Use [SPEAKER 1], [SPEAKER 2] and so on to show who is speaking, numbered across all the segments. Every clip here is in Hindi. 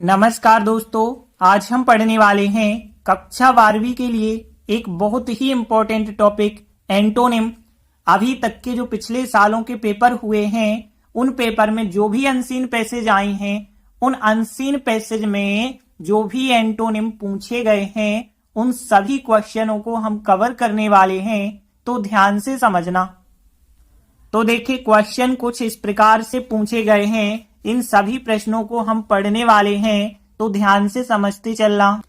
[SPEAKER 1] नमस्कार दोस्तों, आज हम पढ़ने वाले हैं कक्षा 12वीं के लिए एक बहुत ही इम्पोर्टेंट टॉपिक एंटोनिम। अभी तक के जो पिछले सालों के पेपर हुए हैं उन पेपर में जो भी अनसीन पैसेज आए हैं उन अनसीन पैसेज में जो भी एंटोनिम पूछे गए हैं उन सभी क्वेश्चनों को हम कवर करने वाले हैं, तो ध्यान से समझना। तो देखिए, क्वेश्चन कुछ इस प्रकार से पूछे गए हैं। इन सभी प्रश्नों को हम पढ़ने वाले हैं, तो ध्यान से समझते चलना,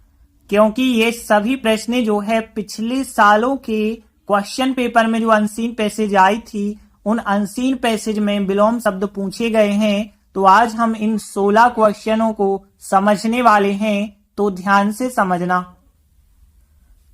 [SPEAKER 1] क्योंकि ये सभी प्रश्न जो है पिछले सालों के क्वेश्चन पेपर में जो अनसीन पैसेज आई थी उन अनसीन पैसेज में विलोम शब्द पूछे गए हैं। तो आज हम इन 16 क्वेश्चनों को समझने वाले हैं, तो ध्यान से समझना।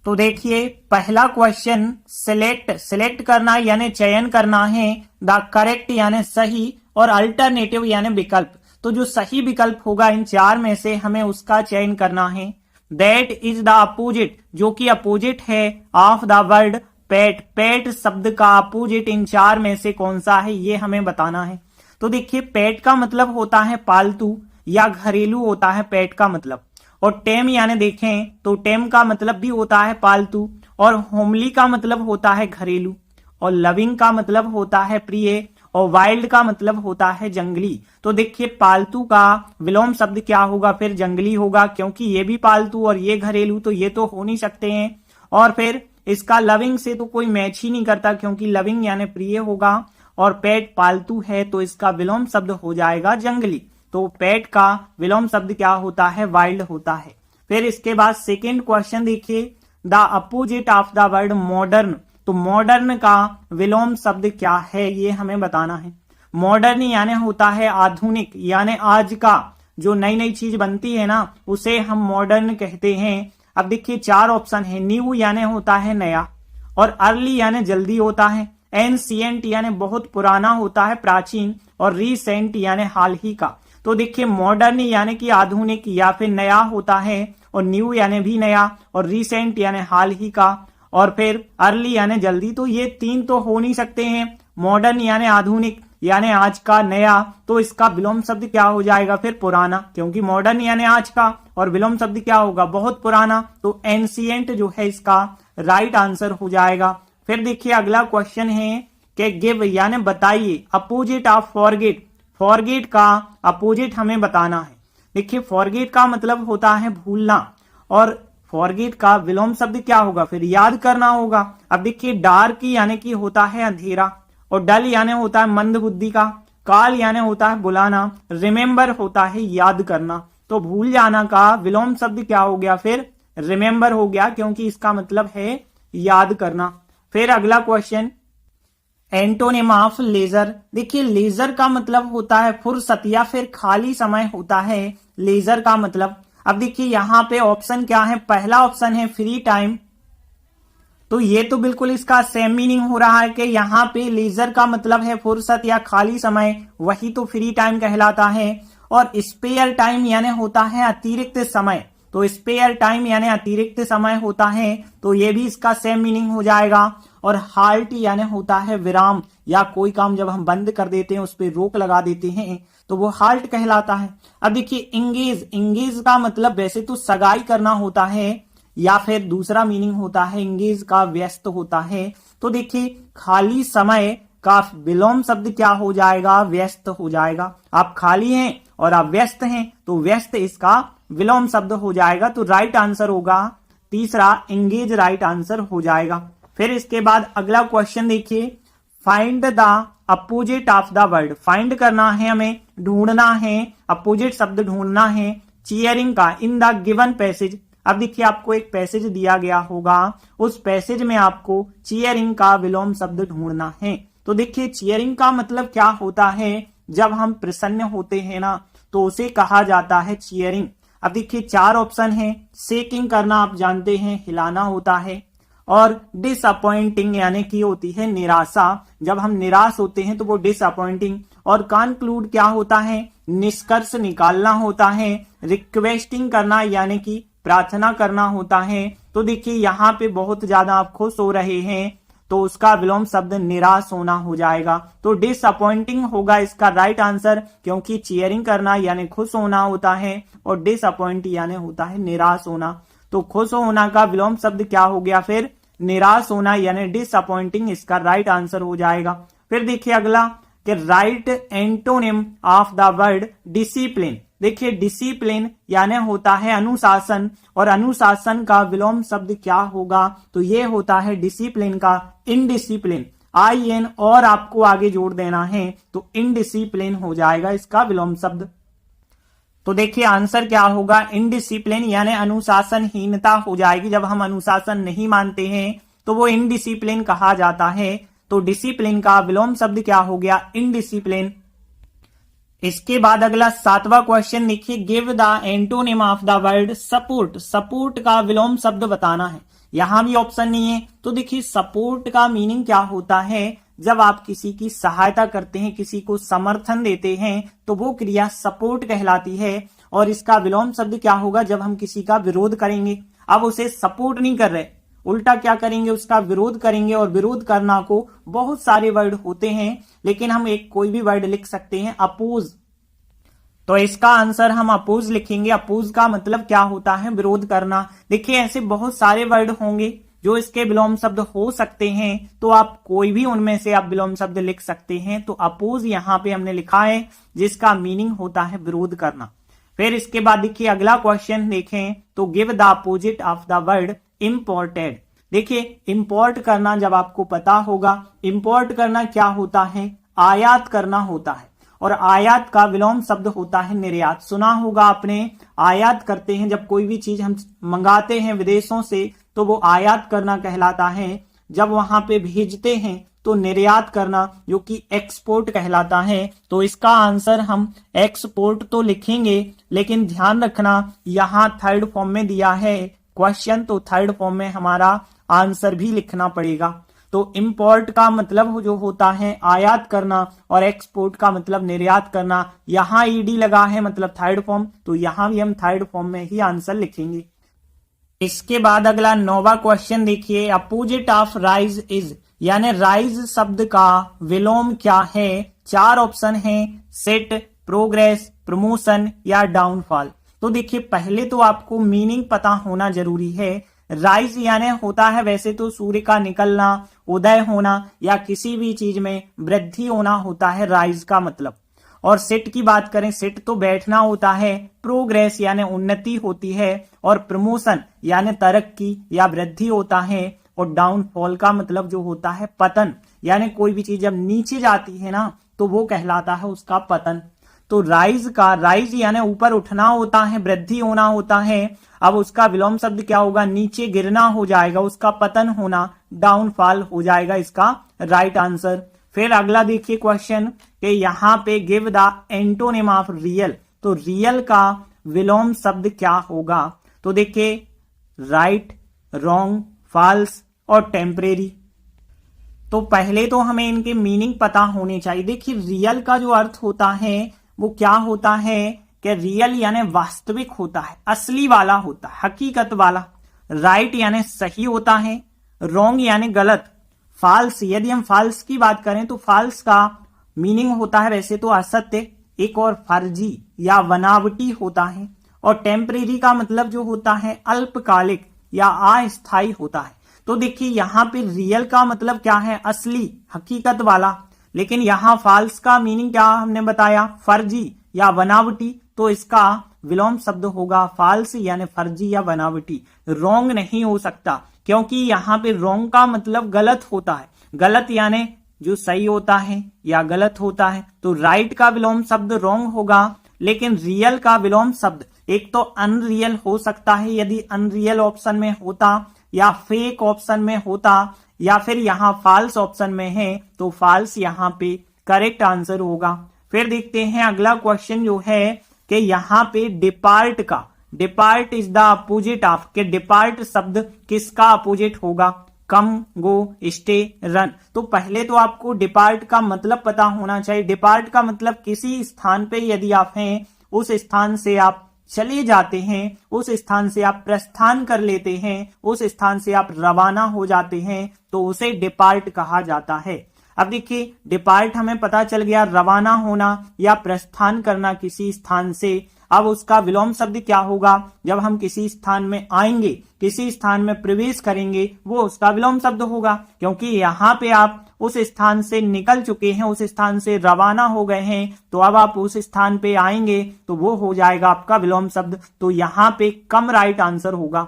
[SPEAKER 1] तो देखिए, पहला क्वेश्चन सिलेक्ट करना यानी चयन करना है, द करेक्ट यानी सही और अल्टरनेटिव यानी विकल्प। तो जो सही विकल्प होगा इन चार में से हमें उसका चयन करना है। दैट इज द अपोजिट, जो कि अपोजिट है ऑफ द वर्ड पेट। पेट शब्द का अपोजिट इन चार में से कौन सा है ये हमें बताना है। तो देखिए, पेट का मतलब होता है पालतू या घरेलू होता है पेट का मतलब, और टेम यानी देखें तो टेम का मतलब भी होता है पालतू, और होमली का मतलब होता है घरेलू, और लविंग का मतलब होता है प्रिय, और वाइल्ड का मतलब होता है जंगली। तो देखिए, पालतू का विलोम शब्द क्या होगा, फिर जंगली होगा, क्योंकि ये भी पालतू और ये घरेलू, तो ये तो हो नहीं सकते हैं। और फिर इसका लविंग से तो कोई मैच ही नहीं करता, क्योंकि लविंग यानी प्रिय होगा और पेट पालतू है, तो इसका विलोम शब्द हो जाएगा जंगली। तो पेट का विलोम शब्द क्या होता है, वाइल्ड होता है। फिर इसके बाद सेकेंड क्वेश्चन देखिए, the opposite of the word modern. तो मॉडर्न का विलोम शब्द क्या है ये हमें बताना है। मॉडर्न यानी होता है आधुनिक, यानी आज का जो नई नई चीज बनती है ना उसे हम मॉडर्न कहते हैं। अब देखिए, चार ऑप्शन है। न्यू यानी होता है नया, और अर्ली यानी जल्दी होता है, एंशिएंट यानी बहुत पुराना होता है प्राचीन, और रीसेंट यानी हाल ही का। तो देखिए, मॉडर्न यानी कि आधुनिक या फिर नया होता है, और न्यू यानी भी नया, और रीसेंट यानी हाल ही का, और फिर अर्ली यानी जल्दी। तो ये तीन तो हो नहीं सकते हैं। मॉडर्न यानी आधुनिक यानी आज का, नया, तो इसका विलोम शब्द क्या हो जाएगा फिर पुराना, क्योंकि मॉडर्न यानी आज का और विलोम शब्द क्या होगा बहुत पुराना। तो एंशिएंट जो है इसका राइट आंसर हो जाएगा। फिर देखिए, अगला क्वेश्चन है कि गिव यानी बताइए अपोजिट ऑफ फॉरगेट। फॉरगेट का अपोजिट हमें बताना है। देखिए, फॉरगेट का मतलब होता है भूलना, और फॉरगेट का विलोम शब्द क्या होगा फिर याद करना होगा। अब देखिए, डार्क यानी कि होता है अंधेरा, और डल यानी होता है मंद बुद्धि का, काल यानी होता है बुलाना, रिमेम्बर होता है याद करना। तो भूल जाना का विलोम शब्द क्या हो गया फिर रिमेम्बर हो गया, क्योंकि इसका मतलब है याद करना। फिर अगला क्वेश्चन, एंटोनिम ऑफ लेजर। देखिए, लेजर का मतलब होता है फुर्सत या फिर खाली समय होता है लेजर का मतलब। अब देखिए, यहाँ पे ऑप्शन क्या है, पहला ऑप्शन है फ्री टाइम। तो ये तो बिल्कुल इसका सेम मीनिंग हो रहा है कि यहाँ पे लेजर का मतलब है फुर्सत या खाली समय, वही तो फ्री टाइम कहलाता है। और स्पेयर टाइम यानी होता है अतिरिक्त समय, तो स्पेयर टाइम यानी अतिरिक्त समय होता है, तो ये भी इसका सेम मीनिंग हो जाएगा। और हाल्ट यानी होता है विराम, या कोई काम जब हम बंद कर देते हैं उस पर रोक लगा देते हैं तो वो हाल्ट कहलाता है। अब देखिए, इंगेज का मतलब वैसे तो सगाई करना होता है, या फिर दूसरा मीनिंग होता है इंगेज का व्यस्त होता है। तो देखिए, खाली समय का विलोम शब्द क्या हो जाएगा, व्यस्त हो जाएगा। आप खाली हैं और आप व्यस्त हैं, तो व्यस्त इसका विलोम शब्द हो जाएगा। तो राइट आंसर होगा तीसरा, इंगेज राइट आंसर हो जाएगा। फिर इसके बाद अगला क्वेश्चन देखिए, find the opposite of the word. Find करना है हमें, ढूंढना है, अपोजिट शब्द ढूंढना है चीयरिंग का इन द गिवन पैसेज। अब देखिए, आपको एक पैसेज दिया गया होगा, उस पैसेज में आपको चीयरिंग का विलोम शब्द ढूंढना है। तो देखिए, चीयरिंग का मतलब क्या होता है, जब हम प्रसन्न होते हैं ना तो उसे कहा जाता है चीयरिंग। अब देखिए, चार ऑप्शन है। शेकिंग करना आप जानते हैं हिलाना होता है, और डिसअपॉइंटिंग यानी कि होती है निराशा, जब हम निराश होते हैं तो वो डिसअपॉइंटिंग। और कंक्लूड क्या होता है, निष्कर्ष निकालना होता है। रिक्वेस्टिंग करना यानी कि प्रार्थना करना होता है। तो देखिए, यहाँ पे बहुत ज्यादा आप खुश हो रहे हैं तो उसका विलोम शब्द निराश होना हो जाएगा। तो डिसअपॉइंटिंग होगा इसका राइट आंसर, क्योंकि चीयरिंग करना यानी खुश होना होता है और डिसअपॉइंट यानी होता है निराश होना। तो खुश होना का विलोम शब्द क्या हो गया फिर? निराश होना यानी डिसअपॉइंटिंग इसका राइट आंसर हो जाएगा। फिर देखिए अगला कि right antonym of the word discipline. देखिए डिसिप्लिन यानी होता है अनुशासन, और अनुशासन का विलोम शब्द क्या होगा? तो ये होता है डिसिप्लिन का इनडिसिप्लिन। IN और आपको आगे जोड़ देना है, तो इनडिसिप्लिन हो जाएगा इसका विलोम शब्द। तो देखिए आंसर क्या होगा? इनडिसिप्लिन यानी अनुशासनहीनता हो जाएगी। जब हम अनुशासन नहीं मानते हैं तो वो इनडिसिप्लिन कहा जाता है। तो डिसिप्लिन का विलोम शब्द क्या हो गया? इनडिसिप्लिन। इसके बाद अगला 7वां क्वेश्चन देखिए, give the antonym of the word support. Support का विलोम शब्द बताना है। यहां भी ऑप्शन नहीं है। तो देखिए सपोर्ट का मीनिंग क्या होता है? जब आप किसी की सहायता करते हैं, किसी को समर्थन देते हैं, तो वो क्रिया सपोर्ट कहलाती है। और इसका विलोम शब्द क्या होगा? जब हम किसी का विरोध करेंगे, अब उसे सपोर्ट नहीं कर रहे, उल्टा क्या करेंगे? उसका विरोध करेंगे। और विरोध करना को बहुत सारे वर्ड होते हैं, लेकिन हम एक कोई भी वर्ड लिख सकते हैं, अपोज। तो इसका आंसर हम अपोज लिखेंगे। अपोज का मतलब क्या होता है? विरोध करना। देखिए ऐसे बहुत सारे वर्ड होंगे जो इसके विलोम शब्द हो सकते हैं, तो आप कोई भी उनमें से आप विलोम शब्द लिख सकते हैं। तो अपोज यहां पे हमने लिखा है, जिसका मीनिंग होता है विरोध करना। फिर इसके बाद देखिए अगला क्वेश्चन देखें, तो give the opposite of the word imported. देखिए इंपोर्ट करना जब आपको पता होगा, इंपोर्ट करना क्या होता है? आयात करना होता है। और आयात का विलोम शब्द होता है निर्यात। सुना होगा आपने, आयात करते हैं जब कोई भी चीज हम मंगाते हैं विदेशों से, तो वो आयात करना कहलाता है। जब वहां पे भेजते हैं तो निर्यात करना, जो कि एक्सपोर्ट कहलाता है। तो इसका आंसर हम एक्सपोर्ट तो लिखेंगे, लेकिन ध्यान रखना यहां थर्ड फॉर्म में दिया है क्वेश्चन, तो थर्ड फॉर्म में हमारा आंसर भी लिखना पड़ेगा। तो इंपोर्ट का मतलब जो होता है आयात करना, और एक्सपोर्ट का मतलब निर्यात करना। यहां ईडी लगा है मतलब थर्ड फॉर्म, तो यहां भी हम थर्ड फॉर्म में ही आंसर लिखेंगे। इसके बाद अगला 9वां क्वेश्चन देखिए, अपोजिट ऑफ राइज इज, यानी राइज शब्द का विलोम क्या है? 4 ऑप्शन हैं, सेट, प्रोग्रेस, प्रमोशन या डाउनफॉल। तो देखिए पहले तो आपको मीनिंग पता होना जरूरी है। राइज यानी होता है वैसे तो सूर्य का निकलना, उदय होना, या किसी भी चीज में वृद्धि होना होता है राइज का मतलब। और सेट की बात करें, सेट तो बैठना होता है। प्रोग्रेस यानी उन्नति होती है, और प्रमोशन यानी तरक्की या वृद्धि होता है। और डाउनफॉल का मतलब जो होता है पतन, यानी कोई भी चीज जब नीचे जाती है ना, तो वो कहलाता है उसका पतन। तो राइज यानी ऊपर उठना होता है, वृद्धि होना होता है। अब उसका विलोम शब्द क्या होगा? नीचे गिरना हो जाएगा, उसका पतन होना, डाउनफॉल हो जाएगा इसका राइट आंसर। फिर अगला देखिए क्वेश्चन कि यहाँ पे give the antonym of real. तो रियल का विलोम शब्द क्या होगा? तो देखिए राइट, रॉन्ग, फॉल्स और टेम्परेरी। तो पहले तो हमें इनके मीनिंग पता होने चाहिए। देखिए रियल का जो अर्थ होता है वो क्या होता है कि रियल यानी वास्तविक होता है, असली वाला होता है, हकीकत वाला। राइट यानी सही होता है, रॉन्ग यानी गलत, फॉल्स, यदि हम फॉल्स की बात करें तो फॉल्स का मीनिंग होता है वैसे तो असत्य, एक और फर्जी या बनावटी होता है। और टेम्परेरी का मतलब जो होता है अल्पकालिक या अस्थायी होता है। तो देखिए यहाँ पे रियल का मतलब क्या है? असली, हकीकत वाला। लेकिन यहाँ फॉल्स का मीनिंग क्या हमने बताया? फर्जी या बनावटी। तो इसका विलोम शब्द होगा फॉल्स यानी फर्जी या बनावटी। रॉन्ग नहीं हो सकता, क्योंकि यहाँ पे रॉन्ग का मतलब गलत होता है। गलत यानी जो सही होता है या गलत होता है। तो राइट का विलोम शब्द रॉन्ग होगा, लेकिन रियल का विलोम शब्द एक तो अनरियल हो सकता है, यदि अनरियल ऑप्शन में होता, या फेक ऑप्शन में होता, या फिर यहाँ फॉल्स ऑप्शन में है, तो फॉल्स यहाँ पे करेक्ट आंसर होगा। फिर देखते हैं अगला क्वेश्चन जो है कि यहाँ पे डिपार्ट का, depart is the opposite of, के डिपार्ट शब्द किसका अपोजिट होगा? कम, गो, स्टे, रन। तो पहले तो आपको डिपार्ट का मतलब पता होना चाहिए। डिपार्ट का मतलब किसी स्थान पे यदि आप हैं, उस स्थान से आप चले जाते हैं, उस स्थान से आप प्रस्थान कर लेते हैं, उस स्थान से आप रवाना हो जाते हैं, तो उसे डिपार्ट कहा जाता है। अब देखिए डिपार्ट हमें पता चल गया, रवाना होना या प्रस्थान करना किसी स्थान से। अब उसका विलोम शब्द क्या होगा? जब हम किसी स्थान में आएंगे, किसी स्थान में प्रवेश करेंगे, वो उसका विलोम शब्द होगा, क्योंकि यहाँ पे आप उस स्थान से निकल चुके हैं, उस स्थान से रवाना हो गए हैं, तो अब आप उस स्थान पे आएंगे तो वो हो जाएगा आपका विलोम शब्द। तो यहाँ पे कम राइट आंसर होगा।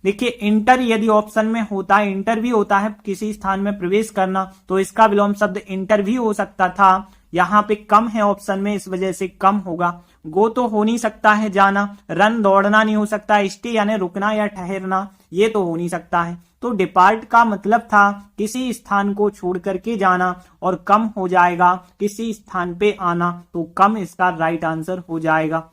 [SPEAKER 1] देखिए इंटर यदि ऑप्शन में होता है, इंटर भी होता है किसी स्थान में प्रवेश करना, तो इसका विलोम शब्द इंटर भी हो सकता था। यहाँ पे कम है ऑप्शन में, इस वजह से कम होगा। गो तो हो नहीं सकता है जाना, रन दौड़ना नहीं हो सकता, स्टे यानी रुकना या ठहरना, ये तो हो नहीं सकता है। तो डिपार्ट का मतलब था किसी स्थान को छोड़ करके जाना, और कम हो जाएगा किसी स्थान पे आना, तो कम इसका राइट आंसर हो जाएगा।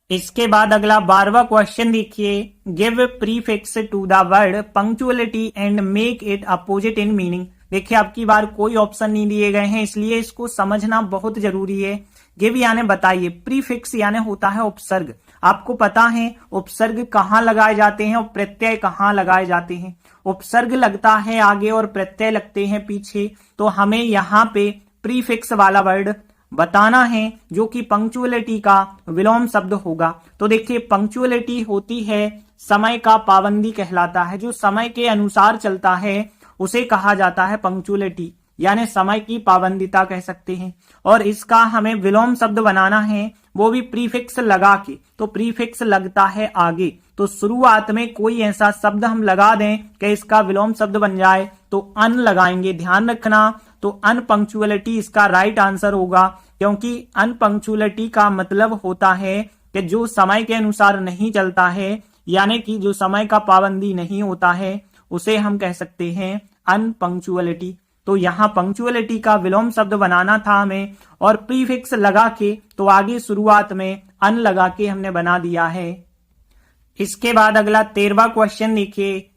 [SPEAKER 1] इसके बाद अगला 12वां क्वेश्चन देखिए, give prefix to the word punctuality and make it opposite in meaning. देखिए आपकी बार कोई ऑप्शन नहीं दिए गए हैं, इसलिए इसको समझना बहुत जरूरी है। गिव यानी बताइए, प्रीफिक्स यानी होता है उपसर्ग। आपको पता है उपसर्ग कहाँ लगाए जाते हैं और प्रत्यय कहाँ लगाए जाते हैं। उपसर्ग लगता है आगे और प्रत्यय लगते हैं पीछे, तो हमें यहाँ पे प्रीफिक्स वाला वर्ड बताना है जो कि पंक्चुअलिटी का विलोम शब्द होगा। तो देखिए पंक्चुअलिटी होती है समय का पाबंदी कहलाता है, जो समय के अनुसार चलता है उसे कहा जाता है पंक्चुअलिटी, यानी समय की पाबंदिता कह सकते हैं। और इसका हमें विलोम शब्द बनाना है, वो भी प्रीफिक्स लगा के। तो प्रीफिक्स लगता है आगे, तो शुरुआत में कोई ऐसा शब्द हम लगा दें कि इसका विलोम शब्द बन जाए, तो अन लगाएंगे। ध्यान रखना, तो अनपंक्चुअलिटी इसका राइट आंसर होगा, क्योंकि अनपंक्चुअलिटी का मतलब होता है कि जो समय के अनुसार नहीं चलता है, यानी कि जो समय का पाबंदी नहीं होता है, उसे हम कह सकते हैं अनपंक्चुअलिटी। तो यहाँ पंक्चुअलिटी का विलोम शब्द बनाना था हमें, और प्रीफिक्स लगा के, तो आगे शुरुआत में अन लगा के हमने बना दिया है। इसके बाद अगला 13वां क्वेश्चन देखिए,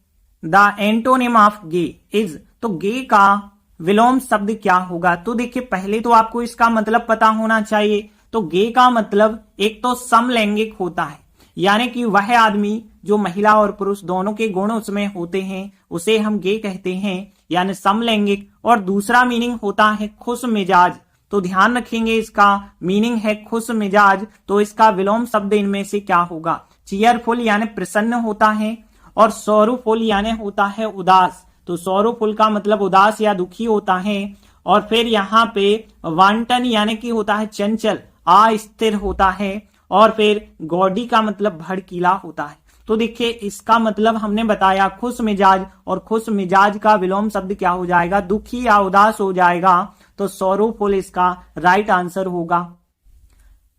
[SPEAKER 1] the antonym of gay is. तो गे का विलोम शब्द क्या होगा? तो देखिए पहले तो आपको इसका मतलब पता होना चाहिए। तो गे का मतलब एक तो समलैंगिक होता है, यानी कि वह आदमी जो महिला और पुरुष दोनों के गुण उसमें होते हैं, उसे हम गे कहते हैं, यानी समलैंगिक। और दूसरा मीनिंग होता है खुश मिजाज। तो ध्यान रखेंगे इसका मीनिंग है खुश मिजाज, तो इसका विलोम शब्द इनमें से क्या होगा? चीयरफुल यानी प्रसन्न होता है, और सॉरोफुल यानी होता है उदास। तो सॉरोफुल का मतलब उदास या दुखी होता है। और फिर यहाँ पे वांटन यानी कि होता है चंचल, अस्थिर होता है। और फिर गॉडी का मतलब भड़कीला होता है। तो देखिए इसका मतलब हमने बताया खुश मिजाज, और खुश मिजाज का विलोम शब्द क्या हो जाएगा? दुखी या उदास हो जाएगा। तो सॉरोफुल इसका राइट आंसर होगा।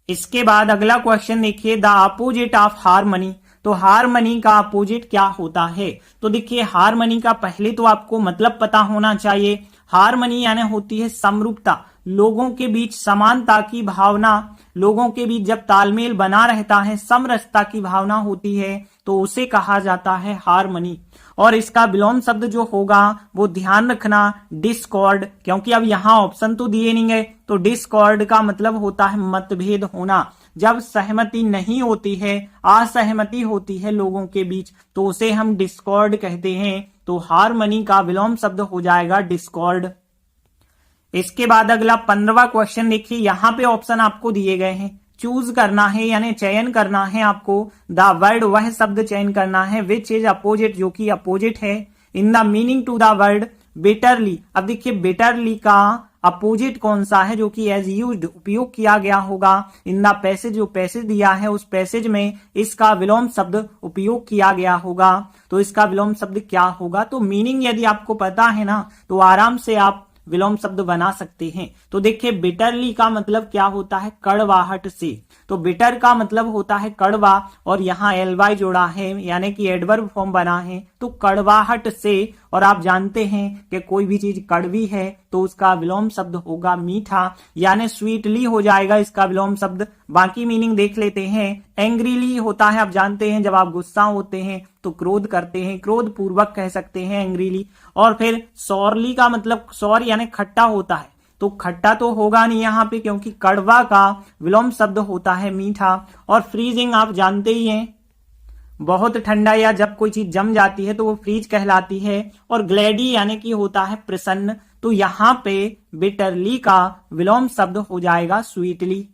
[SPEAKER 1] इसके बाद अगला क्वेश्चन देखिए, द अपोजिट ऑफ हारमनी। तो हारमनी का अपोजिट क्या होता है? तो देखिए हारमनी का पहले तो आपको मतलब पता होना चाहिए। हारमनी यानी होती है समरूपता, लोगों के बीच समानता की भावना, लोगों के बीच जब तालमेल बना रहता है, समरसता की भावना होती है, तो उसे कहा जाता है हारमनी। और इसका विलोम शब्द जो होगा वो ध्यान रखना डिस्कॉर्ड, क्योंकि अब यहाँ ऑप्शन तो दिए नहीं गए। तो डिस्कॉर्ड का मतलब होता है मतभेद होना, जब सहमति नहीं होती है, असहमति होती है लोगों के बीच, तो उसे हम डिस्कॉर्ड कहते हैं। तो हारमनी का विलोम शब्द हो जाएगा डिस्कॉर्ड। इसके बाद अगला 15वां क्वेश्चन देखिए, यहाँ पे ऑप्शन आपको दिए गए हैं, चूज करना है यानी चयन करना है आपको। द वर्ड वह शब्द चयन करना है विच इज अपोजिट, जो कि अपोजिट है, in the meaning to the word bitterly. अब देखिए बिटरली का अपोजिट कौन सा है जो कि एज यूज्ड उपयोग किया गया होगा। इन द पैसेज, जो पैसेज दिया है उस पैसेज में इसका विलोम शब्द उपयोग किया गया होगा। तो इसका विलोम शब्द क्या होगा? तो मीनिंग यदि आपको पता है ना, तो आराम से आप विलोम शब्द बना सकते हैं। तो देखिए बिटरली का मतलब क्या होता है? कड़वाहट से। तो बिटर का मतलब होता है कड़वा, और यहाँ एलवाई जोड़ा है यानी कि एडवर्ब फॉर्म बना है, तो कड़वाहट से। और आप जानते हैं कि कोई भी चीज कड़वी है तो उसका विलोम शब्द होगा मीठा, यानी स्वीटली हो जाएगा इसका विलोम शब्द। बाकी मीनिंग देख लेते हैं। एंग्रीली होता है, आप जानते हैं जब आप गुस्सा होते हैं तो क्रोध करते हैं, क्रोध पूर्वक कह सकते हैं एंग्रीली। और फिर सॉरली का मतलब सॉर यानी खट्टा होता है, तो खट्टा तो होगा नहीं यहाँ पे, क्योंकि कड़वा का विलोम शब्द होता है मीठा। और फ्रीजिंग आप जानते ही हैं, बहुत ठंडा या जब कोई चीज जम जाती है तो वो फ्रीज कहलाती है। और ग्लैडी यानी कि होता है प्रसन्न, तो यहाँ पे बिटरली का विलोम शब्द हो जाएगा स्वीटली।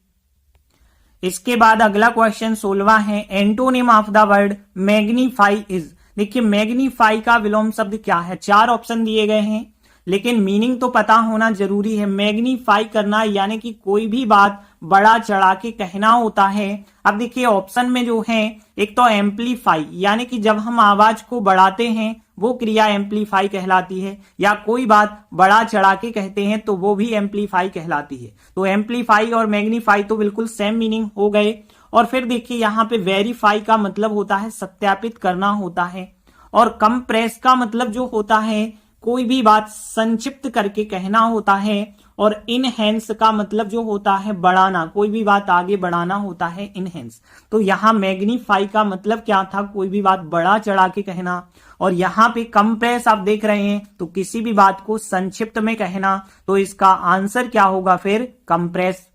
[SPEAKER 1] इसके बाद अगला क्वेश्चन 16वां है, antonym of the word magnify is. देखिए मैग्नीफाई का विलोम शब्द क्या है, 4 ऑप्शन दिए गए हैं, लेकिन मीनिंग तो पता होना जरूरी है। मैग्नीफाई करना यानी कि कोई भी बात बड़ा चढ़ा के कहना होता है। अब देखिए ऑप्शन में जो है, एक तो एम्पलीफाई यानी कि जब हम आवाज को बढ़ाते हैं वो क्रिया एम्पलीफाई कहलाती है, या कोई बात बड़ा चढ़ा के कहते हैं तो वो भी एम्पलीफाई कहलाती है। तो एम्पलीफाई और मैग्नीफाई तो बिल्कुल सेम मीनिंग हो गए। और फिर देखिए यहाँ पे वेरीफाई का मतलब होता है सत्यापित करना होता है, और कंप्रेस का मतलब जो होता है कोई भी बात संक्षिप्त करके कहना होता है, और इनहेंस का मतलब जो होता है बढ़ाना, कोई भी बात आगे बढ़ाना होता है इनहेंस। तो यहाँ मैग्नीफाई का मतलब क्या था, कोई भी बात बड़ा चढ़ा के कहना, और यहाँ पे कंप्रेस आप देख रहे हैं तो किसी भी बात को संक्षिप्त में कहना। तो इसका आंसर क्या होगा फिर, कंप्रेस।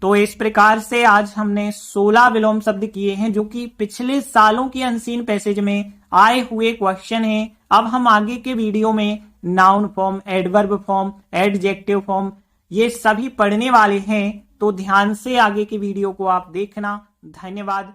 [SPEAKER 1] तो इस प्रकार से आज हमने 16 विलोम शब्द किए हैं जो कि पिछले सालों की अनसीन पैसेज में आए हुए क्वेश्चन हैं। अब हम आगे के वीडियो में noun form, adverb form, adjective form ये सभी पढ़ने वाले हैं, तो ध्यान से आगे के वीडियो को आप देखना। धन्यवाद।